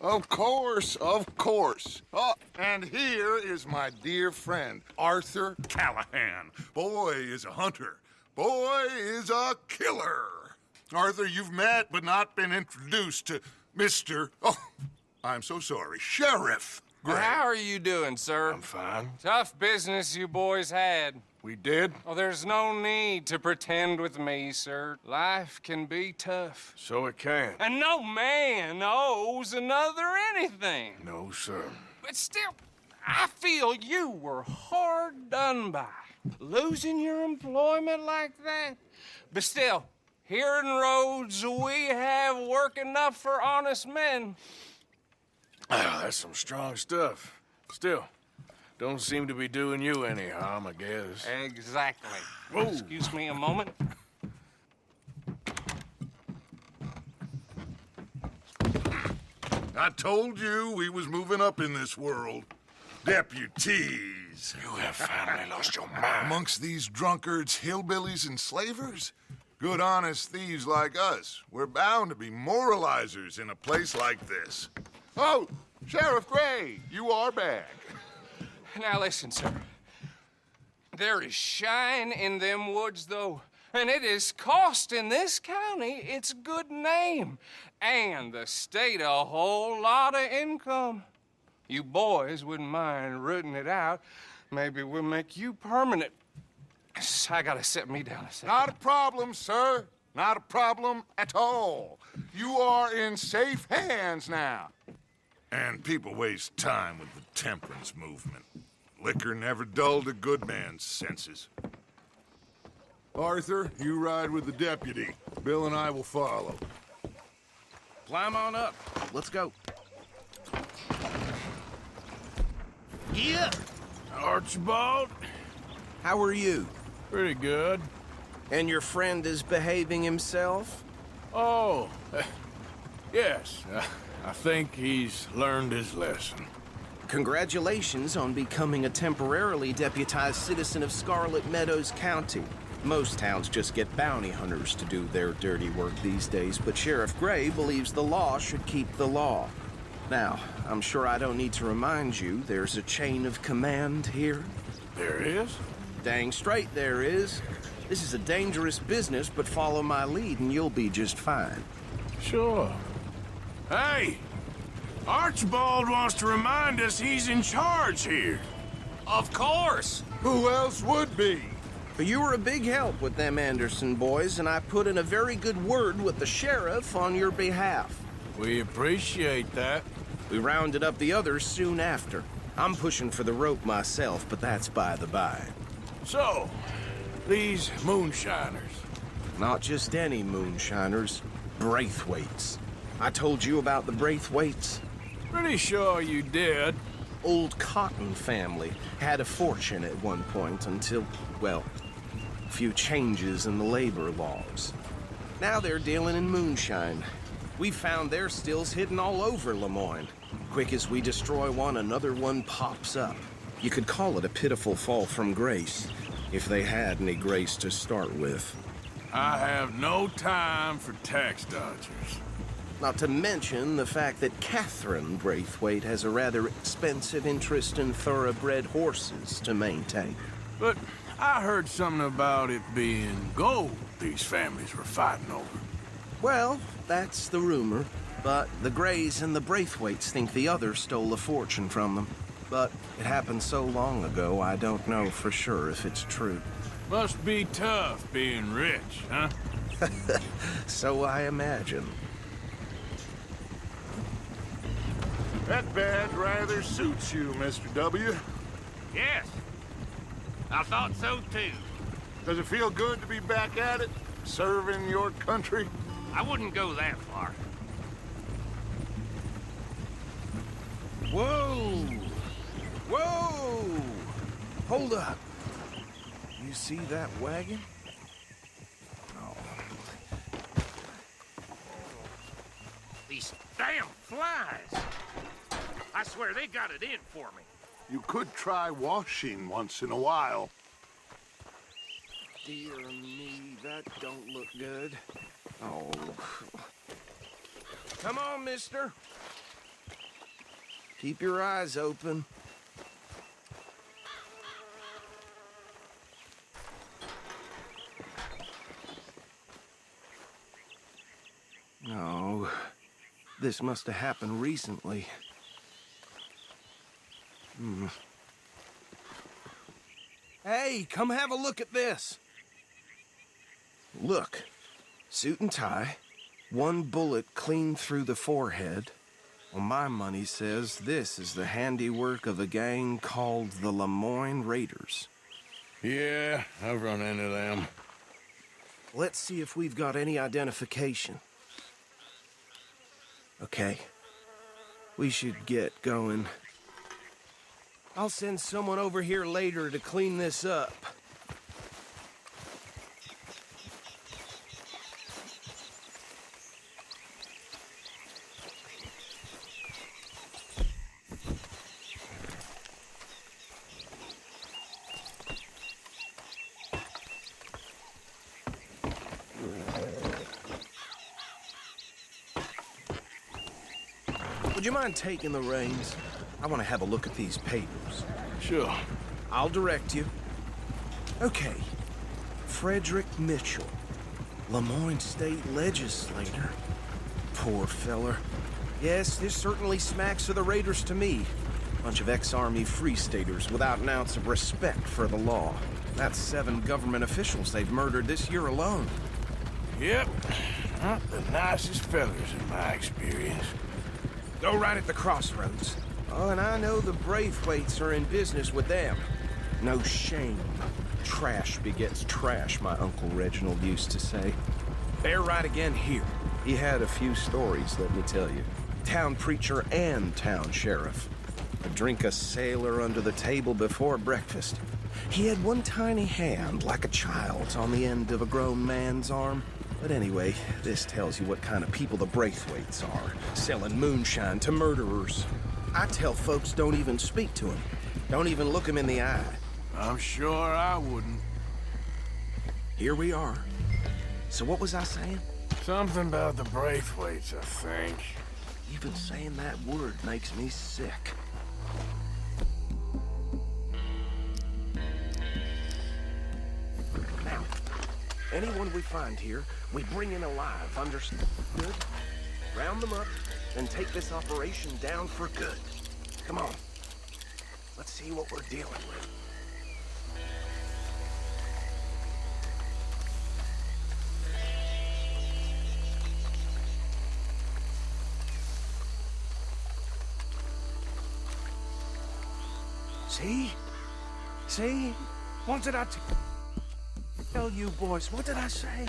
Of course, of course. Oh, and here is my dear friend, Arthur Callahan. Boy is a hunter. Boy is a killer. Arthur, you've met but not been introduced to Mr. Oh, I'm so sorry, Sheriff Gray. How are you doing, sir? I'm fine. Tough business you boys had. We did? Oh, there's no need to pretend with me, sir. Life can be tough. So it can. And no man owes another anything. No, sir. But still, I feel you were hard done by. Losing your employment like that. But still, here in Rhodes, we have work enough for honest men. Ah, that's some strong stuff. Still, don't seem to be doing you any harm, I guess. Exactly. Whoa. Excuse me a moment. I told you we was moving up in this world. Deputies. You have finally lost your mind. Amongst these drunkards, hillbillies, and slavers? Good, honest thieves like us. We're bound to be moralizers in a place like this. Oh, Sheriff Gray, you are back. Now listen, sir. There is shine in them woods, though, and it is costing this county its good name and the state a whole lot of income. You boys wouldn't mind rooting it out. Maybe we'll make you permanent. I gotta set me down a second. Not a problem, sir. Not a problem at all. You are in safe hands now. And people waste time with the temperance movement. Liquor never dulled a good man's senses. Arthur, you ride with the deputy. Bill and I will follow. Climb on up. Let's go. Yeah. Archibald? How are you? Pretty good. And your friend is behaving himself? Oh, yes. I think he's learned his lesson. Congratulations on becoming a temporarily deputized citizen of Scarlet Meadows County. Most towns just get bounty hunters to do their dirty work these days, but Sheriff Gray believes the law should keep the law. Now, I'm sure I don't need to remind you there's a chain of command here. There is? Dang straight there is. This is a dangerous business, but follow my lead and you'll be just fine. Sure. Hey! Archibald wants to remind us he's in charge here. Of course. Who else would be? But you were a big help with them Anderson boys, and I put in a very good word with the sheriff on your behalf. We appreciate that. We rounded up the others soon after. I'm pushing for the rope myself, but that's by the by. So, these moonshiners. Not just any moonshiners, Braithwaites. I told you about the Braithwaites? Pretty sure you did. Old Cotton family had a fortune at one point until, well, a few changes in the labor laws. Now they're dealing in moonshine. We found their stills hidden all over Lemoyne. Quick as we destroy one, another one pops up. You could call it a pitiful fall from grace, if they had any grace to start with. I have no time for tax dodgers. Not to mention the fact that Catherine Braithwaite has a rather expensive interest in thoroughbred horses to maintain. But I heard something about it being gold these families were fighting over. Well, that's the rumor. But the Grays and the Braithwaites think the others stole a fortune from them. But it happened so long ago, I don't know for sure if it's true. Must be tough being rich, huh? So I imagine. That badge rather suits you, Mr. W. Yes, I thought so too. Does it feel good to be back at it, serving your country? I wouldn't go that far. Whoa! Whoa! Hold up. You see that wagon? Oh. These damn flies. I swear they got it in for me. You could try washing once in a while. Dear me, that don't look good. Oh. Come on, mister. Keep your eyes open. No, this must have happened recently. Hey, come have a look at this. Look, suit and tie, one bullet clean through the forehead. Well, my money says this is the handiwork of a gang called the Lemoyne Raiders. Yeah, I've run into them. Let's see if we've got any identification. Okay, we should get going. I'll send someone over here later to clean this up. Would you mind taking the reins? I want to have a look at these papers. Sure. I'll direct you. Okay. Frederick Mitchell, Lemoyne State Legislator. Poor feller. Yes, this certainly smacks of the Raiders to me. Bunch of ex-Army Free Staters without an ounce of respect for the law. That's 7 government officials they've murdered this year alone. Yep. Not the nicest fellas in my experience. Go right at the crossroads. Oh, and I know the Braithwaites are in business with them. No shame. Trash begets trash, my Uncle Reginald used to say. They're right again here. He had a few stories, let me tell you. Town preacher and town sheriff. A drink a sailor under the table before breakfast. He had one tiny hand, like a child's, on the end of a grown man's arm. But anyway, this tells you what kind of people the Braithwaites are, selling moonshine to murderers. I tell folks don't even speak to him. Don't even look him in the eye. I'm sure I wouldn't. Here we are. So what was I saying? Something about the Braithwaites, I think. Even saying that word makes me sick. Now, anyone we find here, we bring in alive, understood? Round them up, then take this operation down for good. Come on. Let's see what we're dealing with. See? See? What did I tell you boys? What did I say?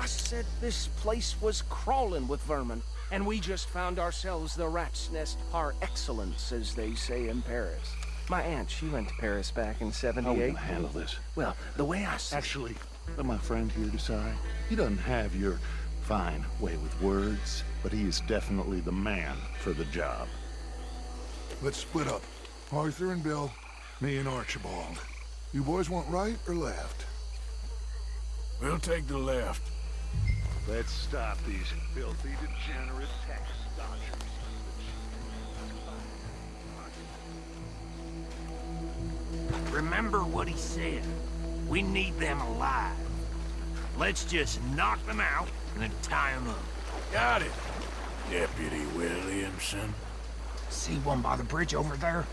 I said this place was crawling with vermin, and we just found ourselves the rat's nest par excellence, as they say in Paris. My aunt, she went to Paris back in '78. How are we gonna handle this? Well, the way I see Actually, let my friend here decide. He doesn't have your fine way with words, but he is definitely the man for the job. Let's split up. Arthur and Bill, me and Archibald. You boys want right or left? We'll take the left. Let's stop these filthy, degenerate tax dodgers. Remember what he said. We need them alive. Let's just knock them out and then tie them up. Got it, Deputy Williamson. See one by the bridge over there?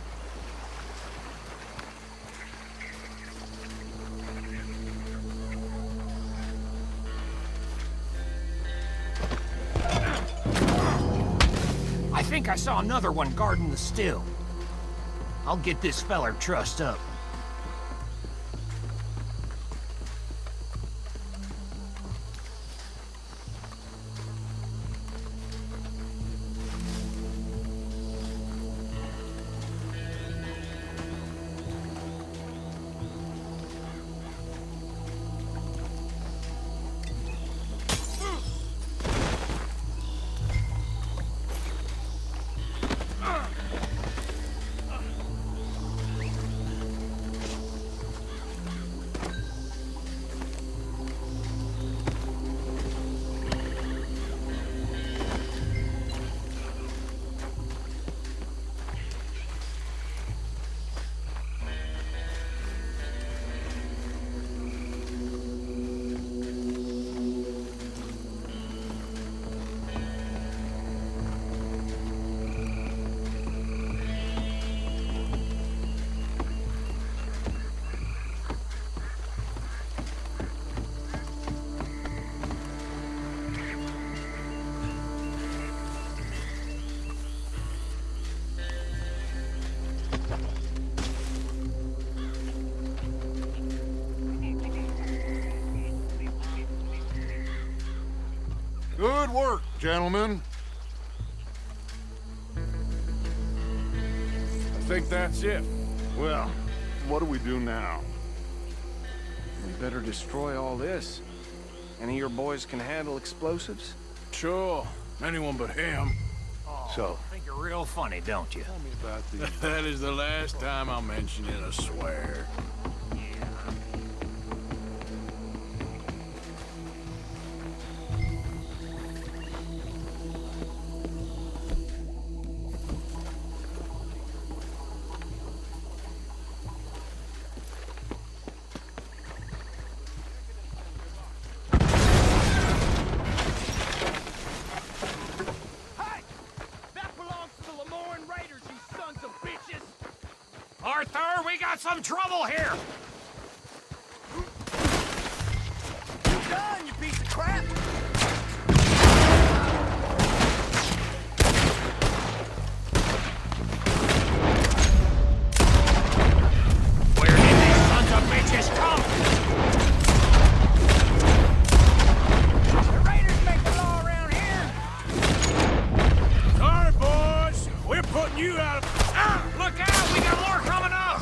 I think I saw another one guarding the still. I'll get this feller trussed up. work, gentlemen. I think that's it. Well, what do we do now? We better destroy all this. Any of your boys can handle explosives? Sure. Anyone but him. So, I think you're real funny, don't you? tell me about the... That is the last time I'll mention it, I swear. Arthur, we got some trouble here! You done, you piece of crap! Where did these sons of bitches come? The Raiders make the law around here! Sorry, boys. We're putting you out of... Look out! We got more coming up!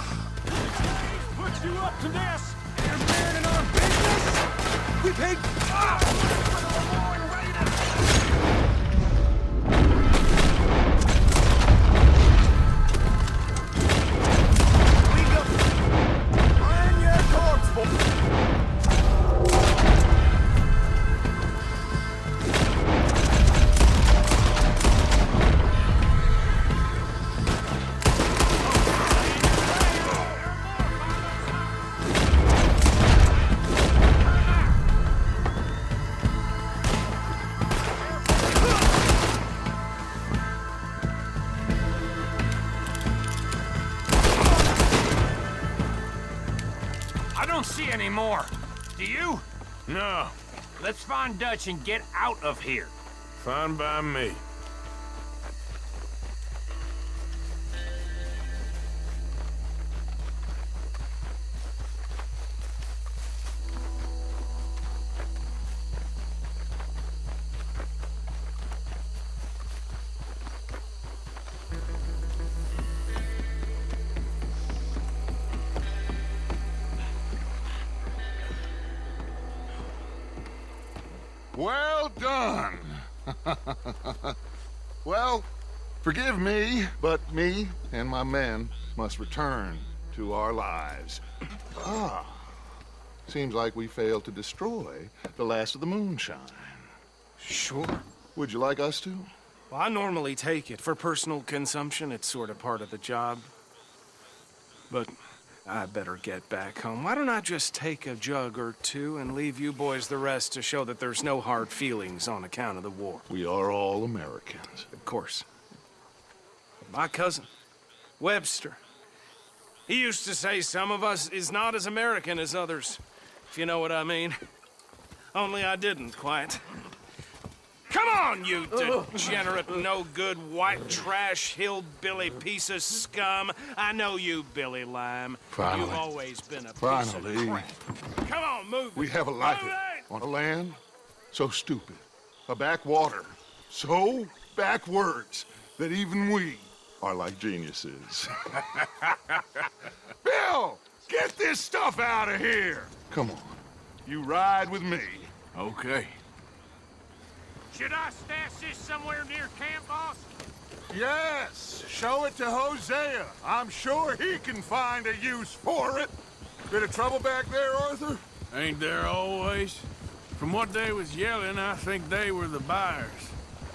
Put you up to this. You're bearing our business. We paid... I don't see any more. Do you? No. Let's find Dutch and get out of here. Fine by me. Well done. Well, forgive me, but me and my men must return to our lives. Seems like we failed to destroy the last of the moonshine. Sure. Would you like us to? Well, I normally take it. For personal consumption, it's sort of part of the job. But I better get back home. Why don't I just take a jug or two and leave you boys the rest to show that there's no hard feelings on account of the war? We are all Americans. Of course. My cousin, Webster, he used to say some of us is not as American as others, if you know what I mean. Only I didn't quite. Come on, you degenerate, no-good, white trash, hillbilly piece of scum. I know you, Billy Lime. Finally. You've always been a piece Finally. of crap. Come on, move We it. have a life Move it! on a land so stupid, a backwater so backwards that even we are like geniuses. Bill, get this stuff out of here. Come on, you ride with me. Okay. Should I stash this somewhere near camp, boss? Yes, show it to Hosea. I'm sure he can find a use for it. Bit of trouble back there, Arthur? Ain't there always? From what they was yelling, I think they were the buyers.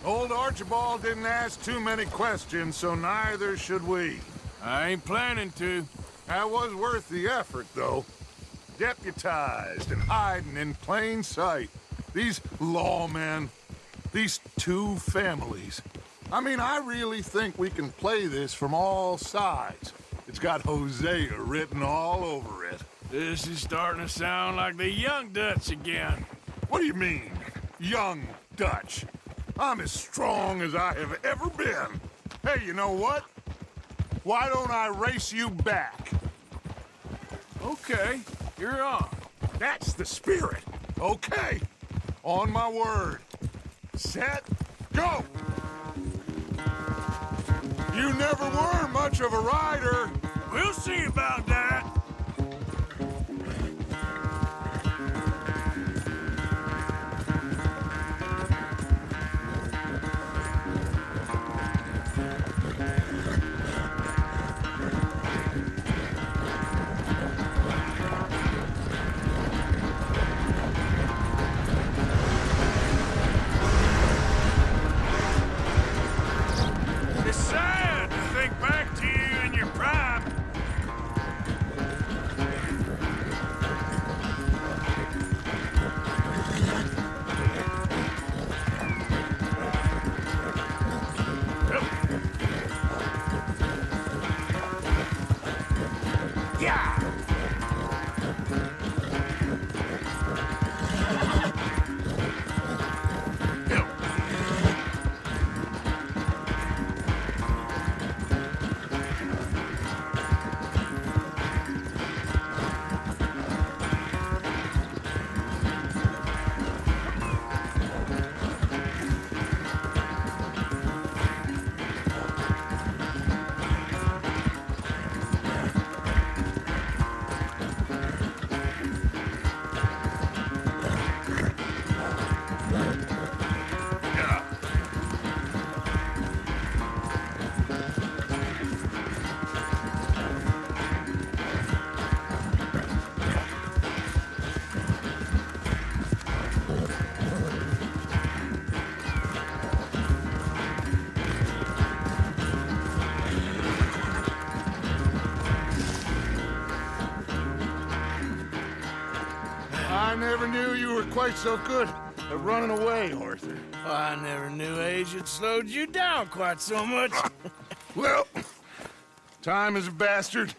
Old Archibald didn't ask too many questions, so neither should we. I ain't planning to. That was worth the effort, though. Deputized and hiding in plain sight. These lawmen, these two families. I mean, I really think we can play this from all sides. It's got Hosea written all over it. This is starting to sound like the young Dutch again. What do you mean, young Dutch? I'm as strong as I have ever been. Hey, you know what? Why don't I race you back? Okay, you're on. That's the spirit. Okay. On my word. set, go! You never were much of a rider. We'll see about that. It's sad to think back to you in your prime. Yeah! I never knew you were quite so good at running away, Arthur. I never knew age had slowed you down quite so much. Well, time is a bastard.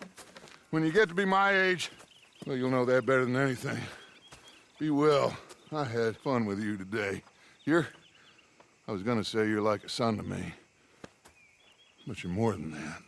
When you get to be my age, well, you'll know that better than anything. Be well. I had fun with you today. I was gonna say you're like a son to me, but you're more than that.